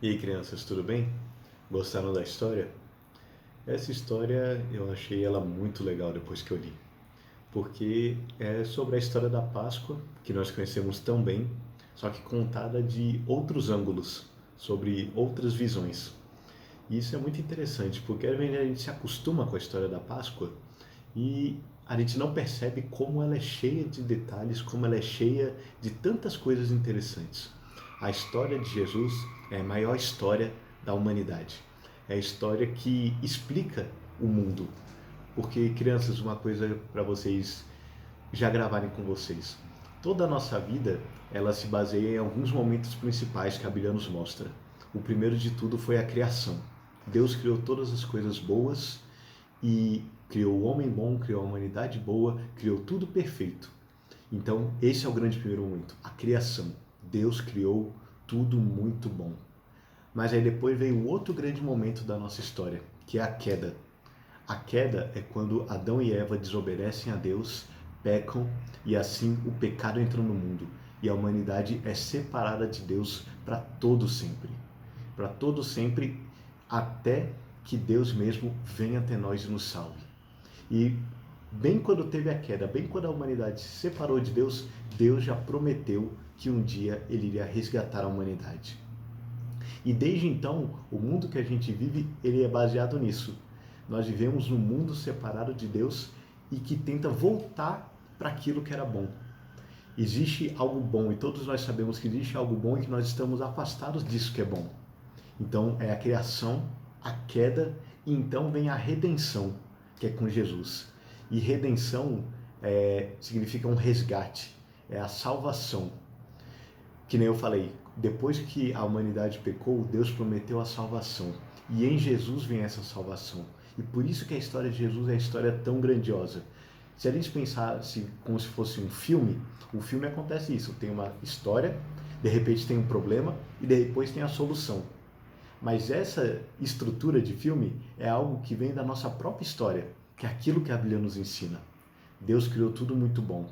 E aí, crianças, tudo bem? Gostaram da história? Essa história eu achei ela muito legal depois que eu li, porque é sobre a história da Páscoa, que nós conhecemos tão bem, só que contada de outros ângulos, sobre outras visões. E isso é muito interessante, porque às vezes a gente se acostuma com a história da Páscoa e a gente não percebe como ela é cheia de detalhes, como ela é cheia de tantas coisas interessantes. A história de Jesus é a maior história da humanidade. É a história que explica o mundo. Porque, crianças, uma coisa para vocês já gravarem com vocês. Toda a nossa vida, ela se baseia em alguns momentos principais que a Bíblia nos mostra. O primeiro de tudo foi a criação. Deus criou todas as coisas boas e criou o homem bom, criou a humanidade boa, criou tudo perfeito. Então, esse é o grande primeiro momento, a criação. Deus criou tudo muito bom. Mas aí depois veio o outro grande momento da nossa história, que é a queda. A queda é quando Adão e Eva desobedecem a Deus, pecam e assim o pecado entra no mundo e a humanidade é separada de Deus para todo sempre. Para todo sempre, até que Deus mesmo venha até nós e nos salve. E bem quando teve a queda, bem quando a humanidade se separou de Deus, Deus já prometeu que um dia ele iria resgatar a humanidade. E desde então, o mundo que a gente vive, ele é baseado nisso. Nós vivemos num mundo separado de Deus e que tenta voltar para aquilo que era bom. Existe algo bom e todos nós sabemos que existe algo bom e que nós estamos afastados disso que é bom. Então é a criação, a queda e então vem a redenção, que é com Jesus. E redenção significa um resgate, é a salvação. Que nem eu falei, depois que a humanidade pecou, Deus prometeu a salvação. E em Jesus vem essa salvação. E por isso que a história de Jesus é a história tão grandiosa. Se a gente pensasse como se fosse um filme, o filme acontece isso. Tem uma história, de repente tem um problema e depois tem a solução. Mas essa estrutura de filme é algo que vem da nossa própria história, que é aquilo que a Bíblia nos ensina. Deus criou tudo muito bom.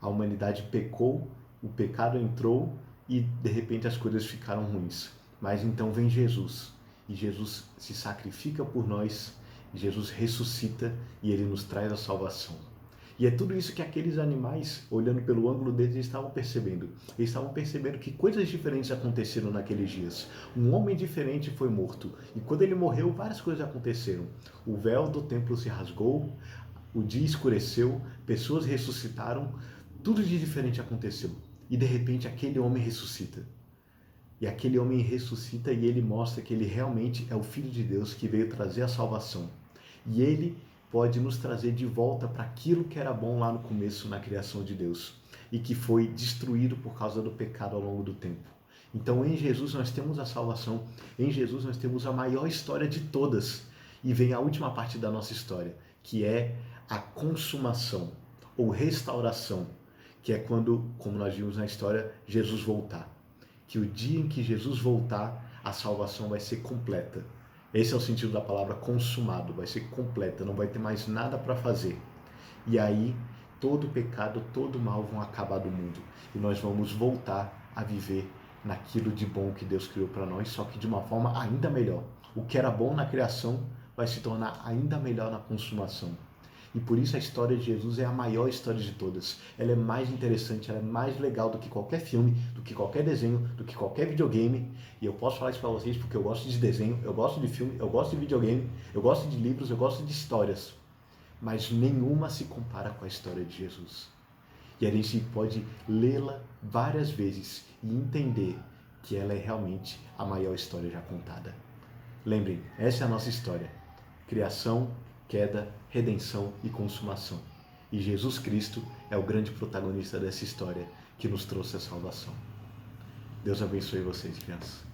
A humanidade pecou, o pecado entrou e de repente as coisas ficaram ruins. Mas então vem Jesus e Jesus se sacrifica por nós, Jesus ressuscita e ele nos traz a salvação. E é tudo isso que aqueles animais, olhando pelo ângulo deles, estavam percebendo. Eles estavam percebendo que coisas diferentes aconteceram naqueles dias. Um homem diferente foi morto. E quando ele morreu, várias coisas aconteceram. O véu do templo se rasgou, o dia escureceu, pessoas ressuscitaram, tudo de diferente aconteceu. E de repente aquele homem ressuscita. E aquele homem ressuscita e ele mostra que ele realmente é o Filho de Deus que veio trazer a salvação. E ele pode nos trazer de volta para aquilo que era bom lá no começo, na criação de Deus, e que foi destruído por causa do pecado ao longo do tempo. Então em Jesus nós temos a salvação, em Jesus nós temos a maior história de todas. E vem a última parte da nossa história, que é a consumação, ou restauração, que é quando, como nós vimos na história, Jesus voltar. Que o dia em que Jesus voltar, a salvação vai ser completa. Esse é o sentido da palavra consumado, vai ser completa, não vai ter mais nada para fazer. E aí, todo pecado, todo mal vão acabar do mundo. E nós vamos voltar a viver naquilo de bom que Deus criou para nós, só que de uma forma ainda melhor. O que era bom na criação vai se tornar ainda melhor na consumação. E por isso a história de Jesus é a maior história de todas. Ela é mais interessante, ela é mais legal do que qualquer filme, do que qualquer desenho, do que qualquer videogame. E eu posso falar isso para vocês porque eu gosto de desenho, eu gosto de filme, eu gosto de videogame, eu gosto de livros, eu gosto de histórias. Mas nenhuma se compara com a história de Jesus. E a gente pode lê-la várias vezes e entender que ela é realmente a maior história já contada. Lembrem, essa é a nossa história. Criação, queda, redenção e consumação. E Jesus Cristo é o grande protagonista dessa história que nos trouxe a salvação. Deus abençoe vocês, crianças.